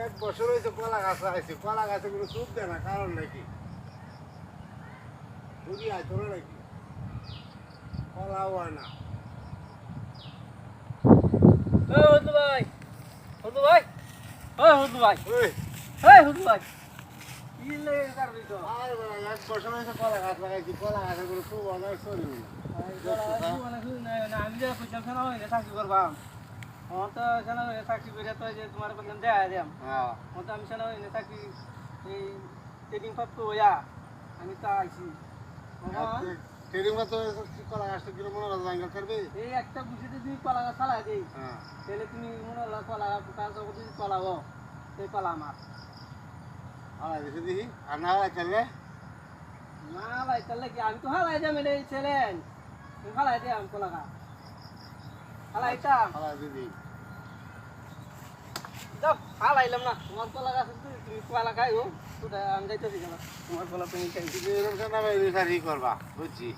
এক বছর হয়েছে কলা গাছ লাগাইছি, কলা গাছে কোনো সুখ দেয় না, কারণ নাকি রুগী আয় তোর নাকি কলাও হয় না। হুদু ভাই, হুদু ভাই, হুদু ভাই, ওই হুদু ভাই, কি লেগে করবি তো? আরে বাবা, এক বছর হয়েছে কলা গাছ লাগাইছি, কলা গাছের কোনো সুখ হয় না, চলি না। আমি যে কইতাম শোনা হইলে চাকরি করবাম, আমার তো শোনা হইলে চাকরি করে তো যে তোমার বললাম দেয়া দিয়াম, হ্যাঁ আমার তো আমি শোনা হইলে চাকরি এই ট্রেডিং প্রাপ্ত হইয়া আমি তো আইছি। ট্রেডিং তো কলা গাছটা কিলো মনে হয় ভাঙ্গা করবে। এই একটা বুঝিতে তুমি কলা গাছ চালাই দেই, হ্যাঁ তাহলে তুমি মনে হলো কলা কাজ যদি কলাবো সেই কলা আমার হালাই দিছে দেখি, আর না হালাই চললে না ভাই তাহলে কি আমি তো হালাই যাম রে ছেলেন, তুমি হালাই দে আমি কলা গাছ হালাইতাম হালাই দিদি। যাও হালাইলাম না তোমার কলা গাছ তুমি কলা খাইও তো আমি যাইতেছি তোমার কলা তুমি খাই তুমি এরকম না ভাই, করবা বুঝছি।